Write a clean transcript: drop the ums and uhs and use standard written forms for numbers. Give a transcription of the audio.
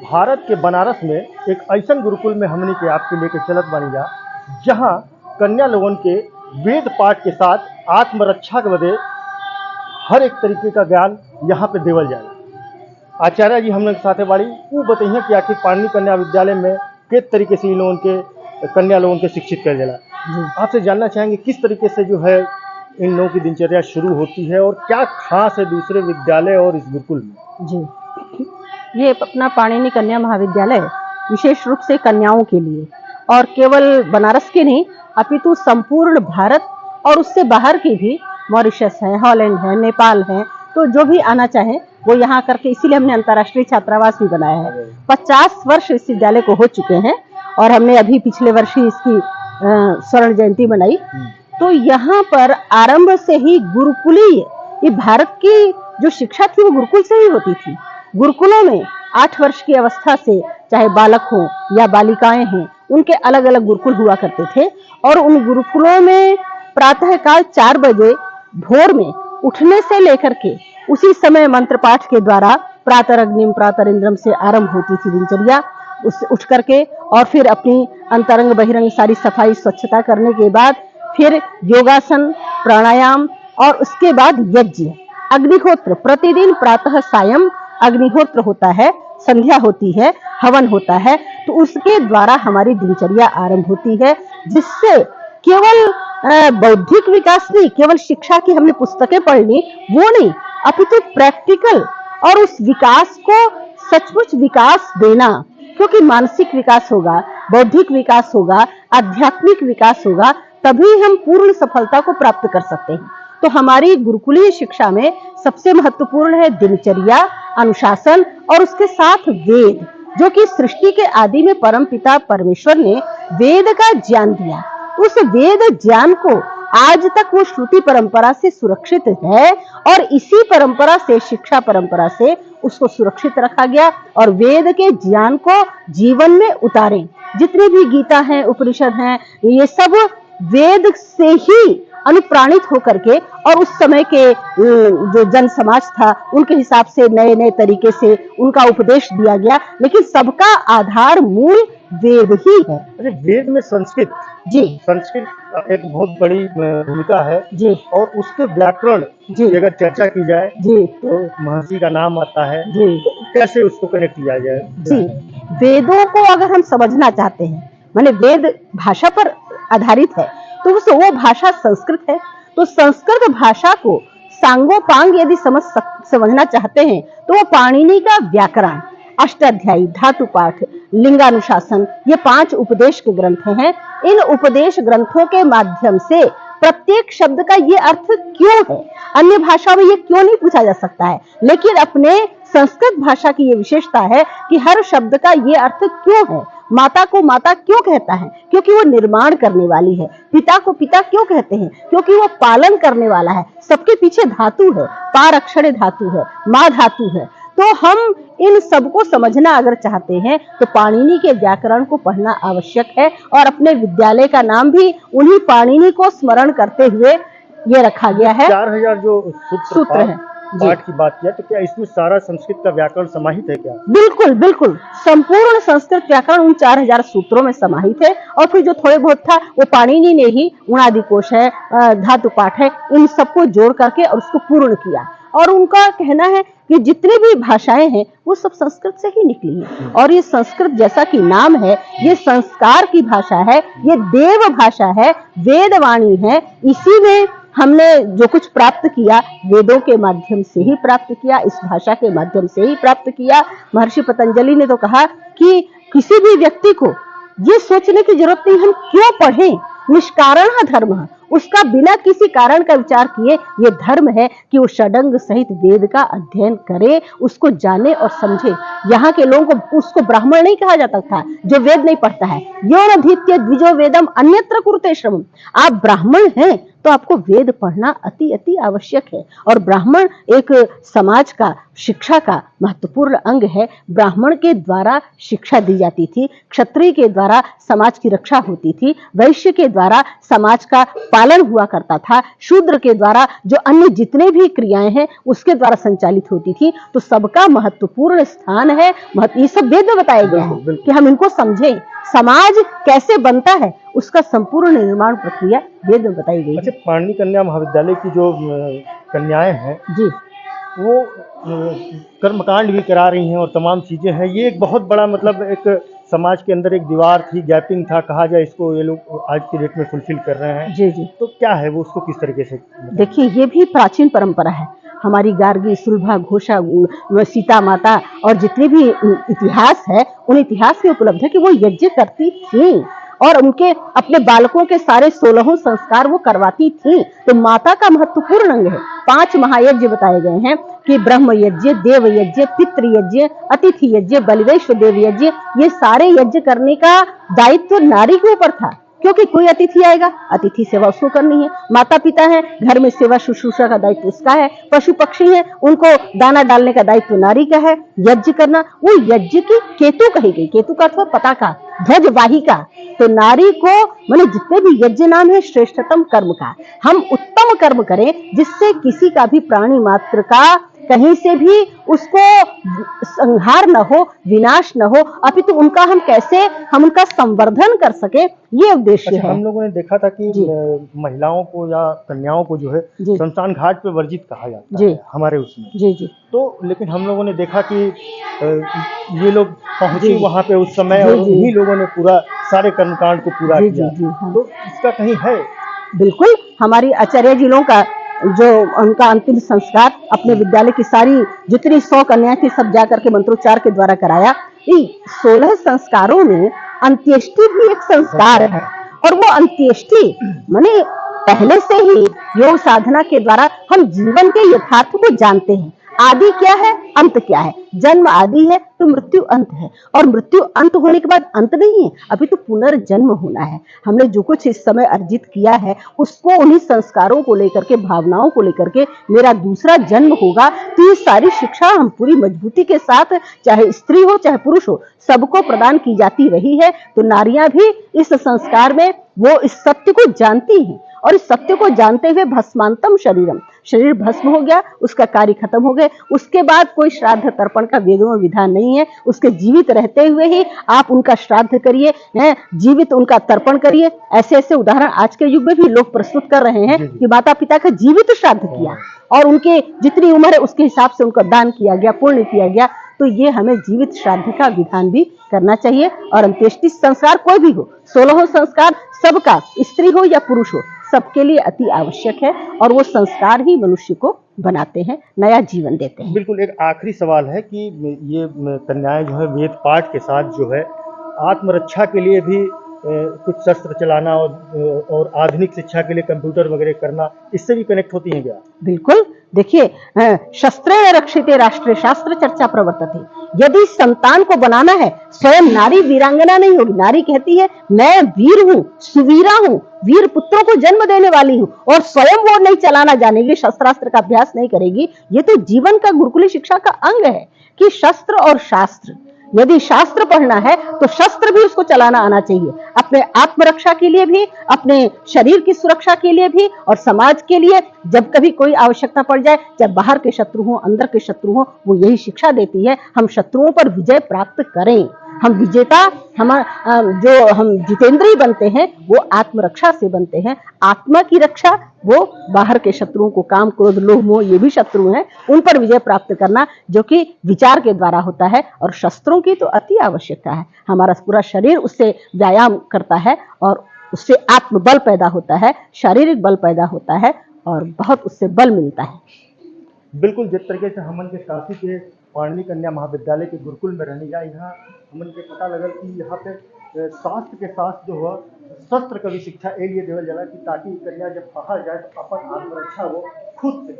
भारत के बनारस में एक ऐसन गुरुकुल में हमने के आपके लेके चलत बानी जा, जहाँ कन्या लोगन के वेद पाठ के साथ आत्मरक्षा के बदे हर एक तरीके का ज्ञान यहाँ पे देवल जाए। आचार्य जी हम लोग के साथ बाड़ी, वो बताइए कि आखिर पाणिनि कन्या विद्यालय में किस तरीके से इन लोगों के कन्या लोगों के शिक्षित कर जाला। आपसे जानना चाहेंगे किस तरीके से जो है इन लोगों की दिनचर्या शुरू होती है और क्या खास है दूसरे विद्यालय और इस गुरुकुल में। जी, ये अपना पाणिनि कन्या महाविद्यालय विशेष रूप से कन्याओं के लिए और केवल बनारस के नहीं अपितु संपूर्ण भारत और उससे बाहर की भी, मॉरिशस है, हॉलैंड है, नेपाल है, तो जो भी आना चाहे वो यहाँ करके, इसीलिए हमने अंतर्राष्ट्रीय छात्रावास भी बनाया है। 50 वर्ष इस विद्यालय को हो चुके हैं और हमने अभी पिछले वर्ष ही इसकी स्वर्ण जयंती मनाई। तो यहाँ पर आरंभ से ही गुरुकुलीय, ये भारत की जो शिक्षा थी वो गुरुकुल से ही होती थी। गुरुकुलों में 8 वर्ष की अवस्था से चाहे बालक हो या बालिकाएं हैं, उनके अलग अलग गुरुकुल हुआ करते थे और उन गुरुकुलों में प्रातःकाल 4 बजे भोर में उठने से लेकर के उसी समय मंत्र पाठ के द्वारा प्रातरग्निम प्रातरिंद्रम से आरंभ होती थी दिनचर्या। उस उठ करके और फिर अपनी अंतरंग बहिरंग सारी सफाई स्वच्छता करने के बाद फिर योगासन, प्राणायाम और उसके बाद यज्ञ, अग्निहोत्र, प्रतिदिन प्रातः सायं अग्निहोत्र होता है, संध्या होती है, हवन होता है। तो उसके द्वारा हमारी दिनचर्या आरंभ होती है, जिससे केवल बौद्धिक विकास नहीं, केवल शिक्षा की हमने पुस्तकें पढ़ ली वो नहीं, अपितु प्रैक्टिकल और उस विकास को सचमुच विकास देना, क्योंकि मानसिक विकास होगा, बौद्धिक विकास होगा, आध्यात्मिक विकास होगा, तभी हम पूर्ण सफलता को प्राप्त कर सकते हैं। तो हमारी गुरुकुलीय शिक्षा में सबसे महत्वपूर्ण है दिनचर्या, अनुशासन और उसके साथ वेद, जो कि सृष्टि के आदि में परम पिता परमेश्वर ने वेद का ज्ञान दिया। उस वेद ज्ञान को आज तक वो श्रुति परंपरा से सुरक्षित है और इसी परंपरा से, शिक्षा परंपरा से उसको सुरक्षित रखा गया और वेद के ज्ञान को जीवन में उतारें। जितनी भी गीता हैं, उपनिषद हैं, ये सब वेद से ही अनुप्राणित होकर के और उस समय के जो जन समाज था उनके हिसाब से नए नए तरीके से उनका उपदेश दिया गया, लेकिन सबका आधार मूल वेद ही है। अरे वेद में संस्कृत, जी, संस्कृत एक बहुत बड़ी भूमिका है जी, और उसके व्याकरण जी, की अगर चर्चा की जाए जी, तो महर्षि का नाम आता है। जी, तो कैसे उसको कनेक्ट किया जाए। जी, वेदों को अगर हम समझना चाहते हैं, माने वेद भाषा पर आधारित है, तो वो भाषा संस्कृत है, तो संस्कृत भाषा को सांगोपांग यदि समझना चाहते हैं तो वो पाणिनि का व्याकरण, अष्टाध्यायी, धातु पाठ, लिंगानुशासन, ये 5 उपदेश के ग्रंथ हैं। इन उपदेश ग्रंथों के माध्यम से प्रत्येक शब्द का ये अर्थ क्यों है, अन्य भाषा में ये क्यों नहीं पूछा जा सकता है, लेकिन अपने संस्कृत भाषा की ये विशेषता है कि हर शब्द का ये अर्थ क्यों है। माता को माता क्यों कहता है, क्योंकि वो निर्माण करने वाली है। पिता को पिता क्यों कहते हैं, क्योंकि वो पालन करने वाला है। सबके पीछे धातु है, पार अक्षर धातु है, माँ धातु है। तो हम इन सबको समझना अगर चाहते हैं तो पाणिनि के व्याकरण को पढ़ना आवश्यक है और अपने विद्यालय का नाम भी उन्हीं पाणिनि को स्मरण करते हुए ये रखा गया है। 4000 जो सूत्र है पाठ की बात किया, तो क्या इसमें सारा संस्कृत का व्याकरण समाहित है क्या। बिल्कुल बिल्कुल, संपूर्ण संस्कृत व्याकरण उन 4000 सूत्रों में समाहित है और फिर जो थोड़े बहुत था वो पाणिनि ने ही, उणादि कोश है, धातु पाठ है, इन सबको जोड़ करके और उसको पूर्ण किया। और उनका कहना है कि जितनी भी भाषाएं हैं वो सब संस्कृत से ही निकली है और ये संस्कृत जैसा कि नाम है, ये संस्कार की भाषा है, ये देव भाषा है, वेदवाणी है। इसी में हमने जो कुछ प्राप्त किया वेदों के माध्यम से ही प्राप्त किया, इस भाषा के माध्यम से ही प्राप्त किया। महर्षि पतंजलि ने तो कहा कि किसी भी व्यक्ति को ये सोचने की जरूरत नहीं हम क्यों पढ़ें, निष्कारण धर्म, उसका बिना किसी कारण का विचार किए ये धर्म है कि वो षडंग सहित वेद का अध्ययन करे, उसको जाने और समझे। यहाँ के लोगों को उसको ब्राह्मण नहीं कहा जाता था जो वेद नहीं पढ़ता है। यो न धीत्य द्विजो वेदम अन्यत्र कुरुते श्रमम। आप ब्राह्मण हैं तो आपको वेद पढ़ना अति अति आवश्यक है। और ब्राह्मण एक समाज का शिक्षा का महत्वपूर्ण अंग है। ब्राह्मण के द्वारा शिक्षा दी जाती थी, क्षत्रिय के द्वारा समाज की रक्षा होती थी, वैश्य के द्वारा समाज का पालन हुआ करता था, शूद्र के द्वारा जो अन्य जितने भी क्रियाएं हैं उसके द्वारा संचालित होती थी। तो सबका महत्वपूर्ण स्थान है। ये सब वेद में बताया गया है कि हम इनको समझें। समाज कैसे बनता है उसका संपूर्ण निर्माण प्रक्रिया वेद में बताई गई है। अच्छा, पाणिनि कन्या महाविद्यालय की जो कन्याएं हैं जी, वो कर्मकांड भी करा रही हैं और तमाम चीज़ें हैं। ये एक बहुत बड़ा मतलब एक समाज के अंदर एक दीवार थी, गैपिंग था कहा जाए इसको, ये लोग आज की डेट में फुलफिल कर रहे हैं। जी, जी। तो क्या है वो, उसको किस तरीके से? देखिए, ये भी प्राचीन परंपरा है। हमारी गार्गी, सुलभा, घोषा, सीता माता और जितने भी इतिहास है, उन इतिहास में उपलब्ध है कि वो यज्ञ करती थी और उनके अपने बालकों के सारे 16 संस्कार वो करवाती थी। तो माता का महत्वपूर्ण अंग है। 5 महायज्ञ बताए गए हैं कि ब्रह्म यज्ञ, देव यज्ञ, पितृ यज्ञ, अतिथि यज्ञ, बलिवेश्वर देव यज्ञ। ये सारे यज्ञ करने का दायित्व नारी के ऊपर था, क्योंकि कोई अतिथि आएगा, अतिथि सेवा उसको करनी है। माता पिता है, घर में सेवा शुश्रूषा का दायित्व उसका है। पशु पक्षी है, उनको दाना डालने का दायित्व नारी का है। यज्ञ करना, वो यज्ञ की केतु कही गई। केतु का अर्थ पताका, ध्वज वाहिका। तो नारी को माने जितने भी यज्ञ नाम है श्रेष्ठतम कर्म का, हम उत्तम कर्म करें जिससे किसी का भी प्राणी मात्र का कहीं से भी उसको संहार न हो, विनाश न हो, अपितु उनका हम कैसे हम उनका संवर्धन कर सके, ये उद्देश्य अच्छा, है। हम लोगों ने देखा था कि महिलाओं को या कन्याओं को जो है शमशान घाट पे वर्जित कहा जाता है हमारे उसमें। जी, जी। तो लेकिन हम लोगों ने देखा कि ये लोग पहुंचे वहां पे उस समय और उन्हीं लोगों ने पूरा सारे कर्मकांड को पूरा किया। तो इसका कहीं है? बिल्कुल, हमारी आचार्य जी लोगों का जो उनका अंतिम संस्कार अपने विद्यालय की सारी जितनी 100 कन्याएं थी सब जाकर के मंत्रोच्चार के द्वारा कराया। 16 संस्कारों में अंत्येष्टि भी एक संस्कार है और वो अंत्येष्टि माने पहले से ही योग साधना के द्वारा हम जीवन के यथार्थ को जानते हैं। आदि क्या है, अंत क्या है। जन्म आदि है तो मृत्यु अंत है, और मृत्यु अंत होने के बाद अंत नहीं है, अभी तो पुनर्जन्म होना है। हमने जो कुछ इस समय अर्जित किया है उसको उन्हीं संस्कारों को लेकर के, भावनाओं को लेकर के मेरा दूसरा जन्म होगा। तो ये सारी शिक्षा हम पूरी मजबूती के साथ, चाहे स्त्री हो चाहे पुरुष हो, सबको प्रदान की जाती रही है। तो नारियां भी इस संस्कार में वो इस सत्य को जानती हैं, और इस सत्य को जानते हुए भस्मांतम शरीरम, शरीर भस्म हो गया, उसका कार्य खत्म हो गए, उसके बाद कोई श्राद्ध तर्पण का वेदों में विधान नहीं है। उसके जीवित रहते हुए ही आप उनका श्राद्ध करिए, जीवित उनका तर्पण करिए। ऐसे ऐसे उदाहरण आज के युग में भी लोग प्रस्तुत कर रहे हैं कि माता पिता का जीवित श्राद्ध किया और उनके जितनी उम्र है उसके हिसाब से उनका दान किया गया, पुण्य किया गया। तो ये हमें जीवित श्राद्ध का विधान भी करना चाहिए। और अंत्येष्टि संस्कार कोई भी हो, 16 संस्कार सबका, स्त्री हो या पुरुष हो, सबके लिए अति आवश्यक है, और वो संस्कार ही मनुष्य को बनाते हैं, नया जीवन देते हैं। बिल्कुल, एक आखिरी सवाल है कि ये कन्याएं जो है वेद पाठ के साथ जो है आत्मरक्षा के लिए भी कुछ शस्त्र चलाना और आधुनिक शिक्षा के लिए कंप्यूटर वगैरह करना, इससे भी कनेक्ट होती हैं क्या? बिल्कुल, देखिए, शस्त्रेण रक्षिते राष्ट्रे शास्त्र चर्चा प्रवर्तते। यदि संतान को बनाना है, स्वयं नारी वीरांगना नहीं होगी। नारी कहती है मैं वीर हूँ, सुवीरा हूँ, वीर पुत्रों को जन्म देने वाली हूँ, और स्वयं वो नहीं चलाना जानेगी, शस्त्रास्त्र का अभ्यास नहीं करेगी। ये तो जीवन का गुरुकुली शिक्षा का अंग है कि शस्त्र और शास्त्र, यदि शास्त्र पढ़ना है तो शस्त्र भी उसको चलाना आना चाहिए, अपने आत्मरक्षा के लिए भी, अपने शरीर की सुरक्षा के लिए भी, और समाज के लिए। जब कभी कोई आवश्यकता पड़ जाए, चाहे बाहर के शत्रु हो, अंदर के शत्रु हो, वो यही शिक्षा देती है हम शत्रुओं पर विजय प्राप्त करें। हम विजेता, जो हम जितेंद्रिय बनते हैं वो आत्मरक्षा से बनते हैं। आत्मा की रक्षा वो बाहर के शत्रुओं को, काम क्रोध लोभ मोह ये भी शत्रु हैं, उन पर विजय प्राप्त करना जो कि विचार के द्वारा होता है। और शस्त्रों की तो अति आवश्यकता है। हमारा पूरा शरीर उससे व्यायाम करता है और उससे आत्मबल पैदा होता है, शारीरिक बल पैदा होता है, और बहुत उससे बल मिलता है। बिल्कुल, जिस तरीके से हमन के काशी के पाणिनि कन्या महाविद्यालय के गुरुकुल में रहने जाए, यहाँ हमन के पता लगल कि यहाँ पे शास्त्र के साथ जो है शस्त्र का भी शिक्षा ए लिए देवल जाला कि ताकि कन्या जब पढ़ा जाए तो अपन आत्मरक्षा वो खुद से